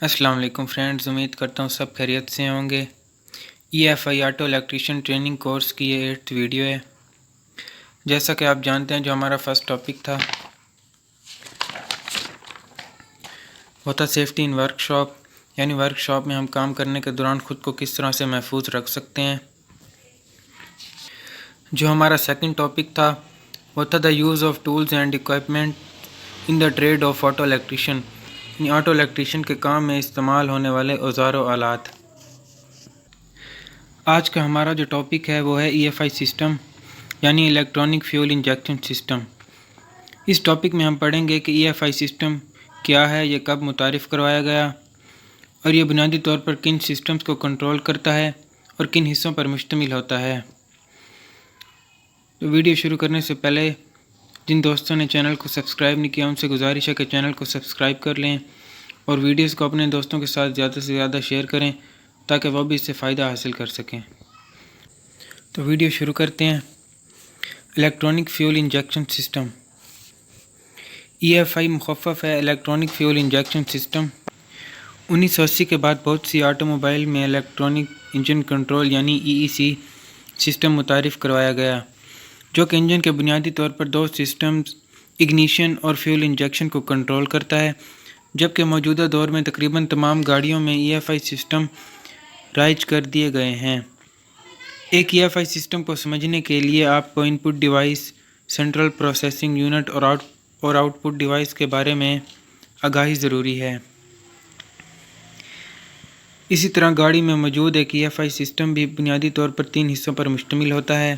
السلام علیکم فرینڈز، امید کرتا ہوں سب خیریت سے ہوں گے۔ EFI auto electrician training course کی یہ 8th ویڈیو ہے۔ جیسا کہ آپ جانتے ہیں جو ہمارا فرسٹ ٹاپک تھا وہ تھا سیفٹی ان ورک شاپ، یعنی ورک شاپ میں ہم کام کرنے کے دوران خود کو کس طرح سے محفوظ رکھ سکتے ہیں۔ جو ہمارا سیکنڈ ٹاپک تھا وہ تھا the use of tools and equipment in the trade of auto electrician, یعنی آٹو الیکٹریشین کے کام میں استعمال ہونے والے اوزار و آلات۔ آج کا ہمارا جو ٹاپک ہے وہ ہے EFI سسٹم، یعنی الیکٹرانک فیول انجیکشن سسٹم۔ اس ٹاپک میں ہم پڑھیں گے کہ EFI سسٹم کیا ہے، یہ کب متعارف کروایا گیا، اور یہ بنیادی طور پر کن سسٹمز کو کنٹرول کرتا ہے اور کن حصوں پر مشتمل ہوتا ہے۔ تو ویڈیو شروع کرنے سے پہلے جن دوستوں نے چینل کو سبسکرائب نہیں کیا ان سے گزارش ہے کہ چینل کو سبسکرائب کر لیں اور ویڈیوز کو اپنے دوستوں کے ساتھ زیادہ سے زیادہ شیئر کریں تاکہ وہ بھی اس سے فائدہ حاصل کر سکیں۔ تو ویڈیو شروع کرتے ہیں۔ Electronic fuel injection system, EFI مخفف ہے الیکٹرانک فیول انجیکشن سسٹم۔ 1980 کے بعد بہت سی آٹو موبائل میں الیکٹرانک انجن کنٹرول یعنی EEC سسٹم متعارف کروایا گیا، جو کہ انجن کے بنیادی طور پر دو سسٹمز اگنیشن اور فیول انجیکشن کو کنٹرول کرتا ہے، جبکہ موجودہ دور میں تقریباً تمام گاڑیوں میں EFI سسٹم رائج کر دیے گئے ہیں۔ ایک EFI سسٹم کو سمجھنے کے لیے آپ کو ان پٹ ڈیوائس، سینٹرل پروسیسنگ یونٹ اور آؤٹ پٹ ڈیوائس کے بارے میں آگاہی ضروری ہے۔ اسی طرح گاڑی میں موجود ایک EFI سسٹم بھی بنیادی طور پر 3 حصوں پر مشتمل ہوتا ہے۔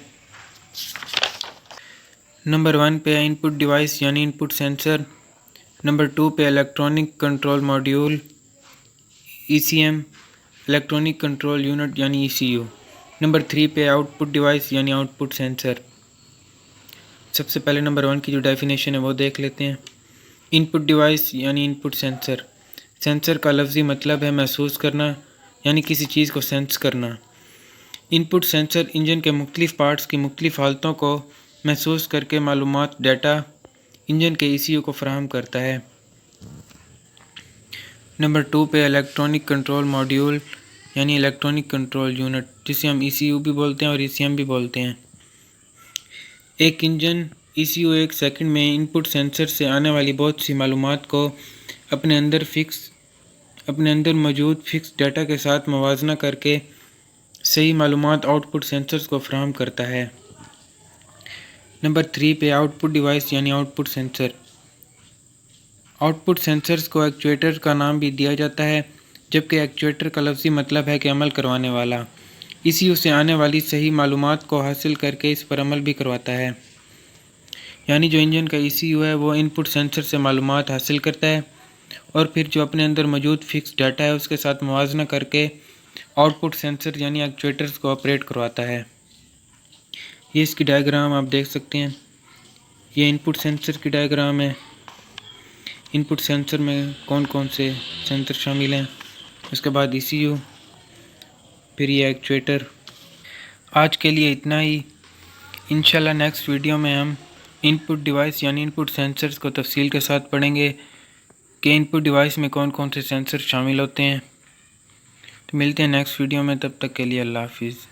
نمبر 1 پہ ان پٹ ڈیوائس یعنی ان پٹ سینسر، نمبر 2 پہ electronic control module ECM، electronic control unit یعنی ECU، نمبر 3 پہ آؤٹ پٹ ڈیوائس یعنی آؤٹ پٹ سینسر۔ سب سے پہلے نمبر 1 کی جو ڈیفینیشن ہے وہ دیکھ لیتے ہیں۔ ان پٹ ڈیوائس یعنی ان پٹ سینسر، سینسر کا لفظی مطلب ہے محسوس کرنا، یعنی کسی چیز کو سینس کرنا۔ ان پٹ سینسر انجن کے مختلف پارٹس کی مختلف حالتوں کو محسوس کر کے معلومات ڈیٹا انجن کے ECU کو فراہم کرتا ہے۔ نمبر 2 پہ الیکٹرانک کنٹرول ماڈیول یعنی الیکٹرانک کنٹرول یونٹ، جسے ہم ECU بھی بولتے ہیں اور ECM بھی بولتے ہیں۔ ایک انجن ECU ایک سیکنڈ میں ان پٹ سینسر سے آنے والی بہت سی معلومات کو اپنے اندر موجود فکس ڈیٹا کے ساتھ موازنہ کر کے صحیح معلومات آؤٹ پٹ سینسرز کو فراہم کرتا ہے۔ نمبر 3 پہ آؤٹ پٹ ڈیوائس یعنی output sensor, output sensors کو ایکچویٹر کا نام بھی دیا جاتا ہے، جبکہ ایکچویٹر کا لفظی مطلب ہے کہ عمل کروانے والا۔ ECU سے آنے والی صحیح معلومات کو حاصل کر کے اس پر عمل بھی کرواتا ہے، یعنی جو انجن کا ECU ہے وہ ان پٹ سینسر سے معلومات حاصل کرتا ہے اور پھر جو اپنے اندر موجود فکس ڈیٹا ہے اس کے ساتھ موازنہ کر کے آؤٹ پٹ سینسر یعنی ایکچویٹرز کو آپریٹ کرواتا ہے۔ یہ اس کی ڈائیگرام آپ دیکھ سکتے ہیں، یہ ان پٹ سینسر کی ڈائیگرام ہے۔ ان پٹ سینسر میں کون کون سے سینسر شامل ہیں، اس کے بعد ECU، پھر یہ ایکچویٹر۔ آج کے لیے اتنا ہی۔ انشاءاللہ نیکسٹ ویڈیو میں ہم ان پٹ ڈیوائس یعنی ان پٹ سینسرز کو تفصیل کے ساتھ پڑھیں گے کہ ان پٹ ڈیوائس میں کون کون سے سینسر شامل ہوتے ہیں۔ تو ملتے ہیں نیکسٹ ویڈیو میں، تب تک کے لیے اللہ حافظ۔